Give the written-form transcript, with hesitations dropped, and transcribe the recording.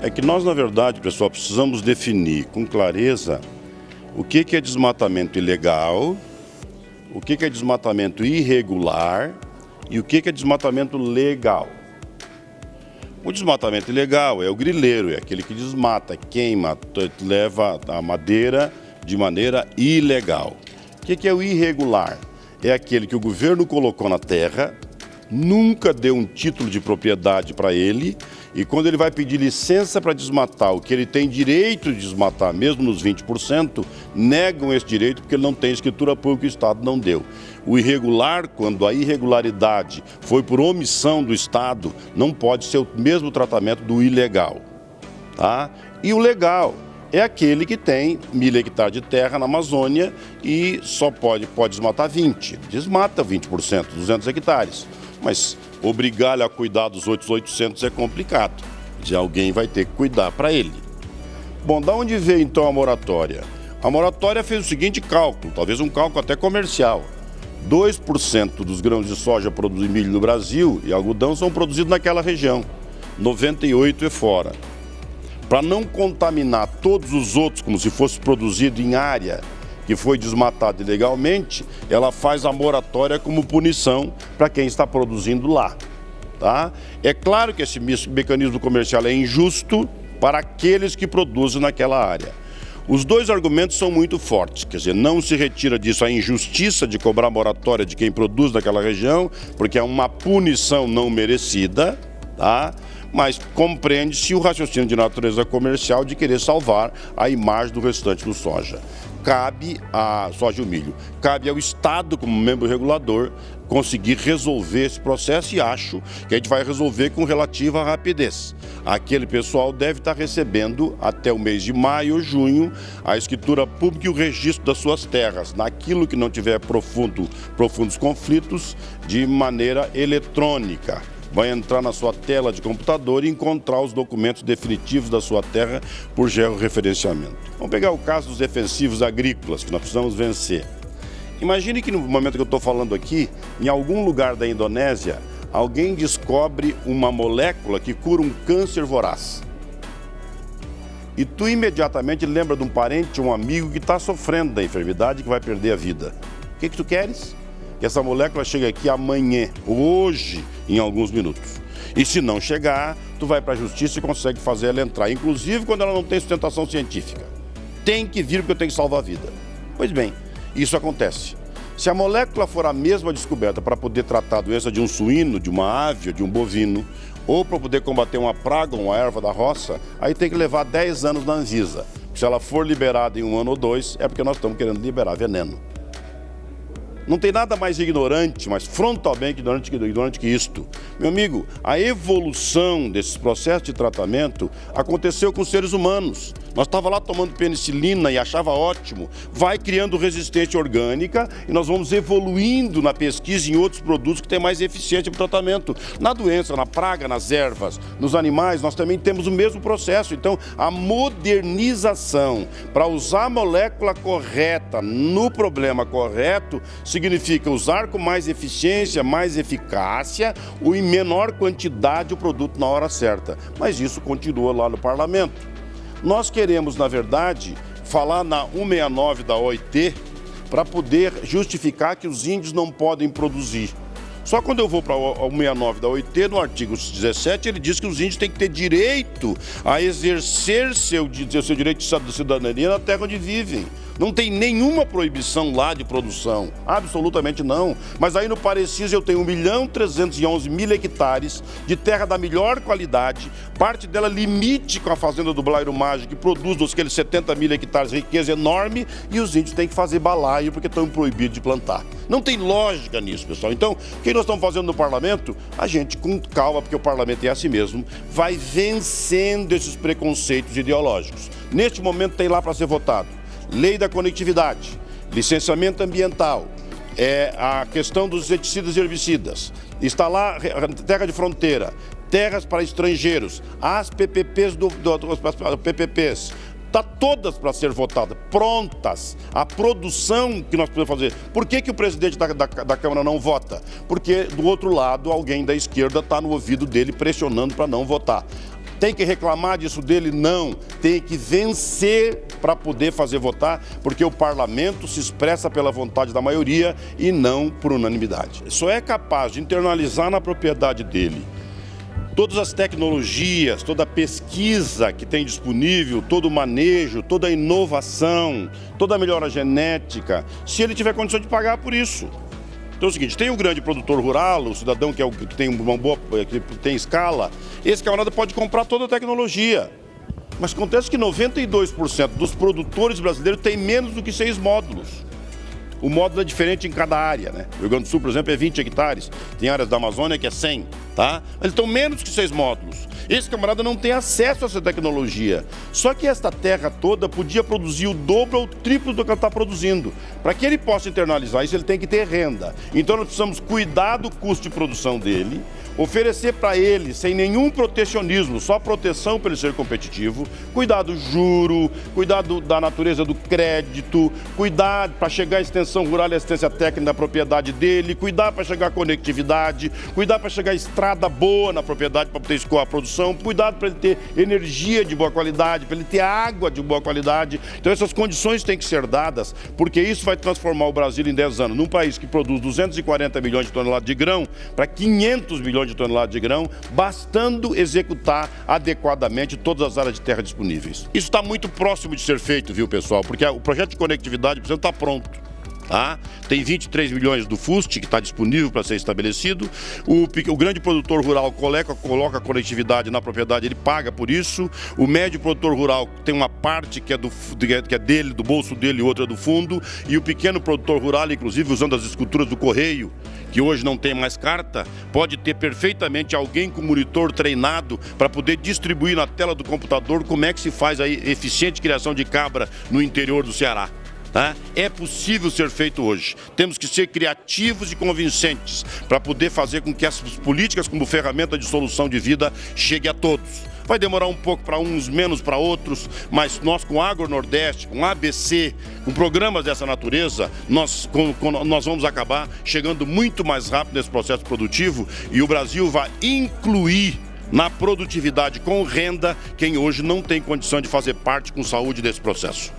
É que nós, na verdade, pessoal, precisamos definir com clareza o que é desmatamento ilegal, o que é desmatamento irregular e o que é desmatamento legal. O desmatamento ilegal é o grileiro, é aquele que desmata, queima, leva a madeira de maneira ilegal. O que é o irregular? É aquele que o governo colocou na terra, nunca deu um título de propriedade para ele, e quando ele vai pedir licença para desmatar, o que ele tem direito de desmatar, mesmo nos 20%, negam esse direito porque ele não tem escritura pública e o Estado não deu. O irregular, quando a irregularidade foi por omissão do Estado, não pode ser o mesmo tratamento do ilegal. Tá? E o legal é aquele que tem 1.000 hectares de terra na Amazônia e só pode desmatar 20. Desmata 20%, 200 hectares. Mas obrigar ele a cuidar dos outros 800 é complicado. Já alguém vai ter que cuidar para ele. Bom, da onde veio então a moratória? A moratória fez o seguinte cálculo, talvez um cálculo até comercial. 2% dos grãos de soja produzidos em milho no Brasil e algodão são produzidos naquela região. 98% é fora. Para não contaminar todos os outros como se fosse produzido em área que foi desmatado ilegalmente, ela faz a moratória como punição para quem está produzindo lá. Tá? É claro que esse mecanismo comercial é injusto para aqueles que produzem naquela área. Os dois argumentos são muito fortes, quer dizer, não se retira disso a injustiça de cobrar moratória de quem produz naquela região, porque é uma punição não merecida, tá? Mas compreende-se o raciocínio de natureza comercial de querer salvar a imagem do restante do soja. Cabe a soja e o milho, cabe ao Estado, como membro regulador, conseguir resolver esse processo e acho que a gente vai resolver com relativa rapidez. Aquele pessoal deve estar recebendo até o mês de maio ou junho a escritura pública e o registro das suas terras, naquilo que não tiver profundos conflitos, de maneira eletrônica. Vai entrar na sua tela de computador e encontrar os documentos definitivos da sua terra por georreferenciamento. Vamos pegar o caso dos defensivos agrícolas, que nós precisamos vencer. Imagine que no momento que eu estou falando aqui, em algum lugar da Indonésia, alguém descobre uma molécula que cura um câncer voraz. E tu imediatamente lembra de um parente, um amigo que está sofrendo da enfermidade e que vai perder a vida. O que tu queres? Que essa molécula chegue aqui amanhã, hoje, em alguns minutos. E se não chegar, tu vai para a justiça e consegue fazer ela entrar, inclusive quando ela não tem sustentação científica. Tem que vir porque eu tenho que salvar a vida. Pois bem, isso acontece. Se a molécula for a mesma descoberta para poder tratar a doença de um suíno, de uma ave ou de um bovino, ou para poder combater uma praga ou uma erva da roça, aí tem que levar 10 anos na Anvisa. Se ela for liberada em 1 ano ou 2, é porque nós estamos querendo liberar veneno. Não tem nada mais ignorante, mas frontalmente ignorante que isto. Meu amigo, a evolução desses processos de tratamento aconteceu com os seres humanos. Nós estávamos lá tomando penicilina e achava ótimo. Vai criando resistência orgânica e nós vamos evoluindo na pesquisa em outros produtos que têm mais eficiência para o tratamento. Na doença, na praga, nas ervas, nos animais, nós também temos o mesmo processo. Então, a modernização para usar a molécula correta no problema correto significa usar com mais eficiência, mais eficácia ou em menor quantidade o produto na hora certa. Mas isso continua lá no parlamento. Nós queremos, na verdade, falar na 169 da OIT para poder justificar que os índios não podem produzir. Só quando eu vou para a 169 da OIT, no artigo 17, ele diz que os índios têm que ter direito a exercer seu direito de cidadania na terra onde vivem. Não tem nenhuma proibição lá de produção, absolutamente não. Mas aí no Parecis eu tenho 1.311.000 hectares de terra da melhor qualidade, parte dela limite com a fazenda do Blairo Mágico, que produz aqueles 70.000 hectares, riqueza enorme, e os índios têm que fazer balaio porque estão proibidos de plantar. Não tem lógica nisso, pessoal. Então, o que nós estamos fazendo no parlamento? A gente, com calma, porque o parlamento é assim mesmo, vai vencendo esses preconceitos ideológicos. Neste momento tem lá para ser votado Lei da Conectividade, licenciamento ambiental, a questão dos inseticidas e herbicidas, está lá terra de fronteira, terras para estrangeiros, as PPPs PPPs, está todas para ser votadas, prontas, a produção que nós podemos fazer. Por que o presidente da Câmara não vota? Porque do outro lado alguém da esquerda está no ouvido dele pressionando para não votar. Tem que reclamar disso dele? Não. Tem que vencer para poder fazer votar, porque o parlamento se expressa pela vontade da maioria e não por unanimidade. Só é capaz de internalizar na propriedade dele todas as tecnologias, toda a pesquisa que tem disponível, todo o manejo, toda a inovação, toda a melhora genética, se ele tiver condição de pagar por isso. Então é o seguinte, tem o grande produtor rural, o cidadão que tem uma boa, que tem escala, esse camarada pode comprar toda a tecnologia. Mas acontece que 92% dos produtores brasileiros têm menos do que 6 módulos. O módulo é diferente em cada área, né? O Rio Grande do Sul, por exemplo, é 20 hectares. Tem áreas da Amazônia que é 100, tá? Eles estão menos que 6 módulos. Esse camarada não tem acesso a essa tecnologia. Só que esta terra toda podia produzir o dobro ou o triplo do que ela está produzindo. Para que ele possa internalizar isso, ele tem que ter renda. Então nós precisamos cuidar do custo de produção dele, oferecer para ele, sem nenhum protecionismo, só proteção para ele ser competitivo, cuidar do juro, cuidar da natureza do crédito, cuidar para chegar à extensão rural e assistência técnica da propriedade dele, cuidar para chegar à conectividade, cuidar para chegar à estrada boa na propriedade para poder escoar a produção, cuidado para ele ter energia de boa qualidade, para ele ter água de boa qualidade. Então essas condições têm que ser dadas, porque isso vai transformar o Brasil em 10 anos, num país que produz 240 milhões de toneladas de grão para 500 milhões de toneladas de grão, bastando executar adequadamente todas as áreas de terra disponíveis. Isso está muito próximo de ser feito, viu, pessoal? Porque o projeto de conectividade, por exemplo, está pronto. Tá? Tem 23 milhões do FUST que está disponível para ser estabelecido. O grande produtor rural coloca a conectividade na propriedade, ele paga por isso. O médio produtor rural tem uma parte que é dele, do bolso dele, e outra do fundo. E o pequeno produtor rural, inclusive usando as esculturas do correio, que hoje não tem mais carta, pode ter perfeitamente alguém com monitor treinado para poder distribuir na tela do computador como é que se faz a eficiente criação de cabra no interior do Ceará. Tá? É possível ser feito hoje. Temos que ser criativos e convincentes para poder fazer com que essas políticas como ferramenta de solução de vida chegue a todos. Vai demorar um pouco para uns, menos para outros, mas nós com Agro Nordeste, com ABC, com programas dessa natureza, nós vamos acabar chegando muito mais rápido nesse processo produtivo e o Brasil vai incluir na produtividade com renda quem hoje não tem condição de fazer parte com saúde desse processo.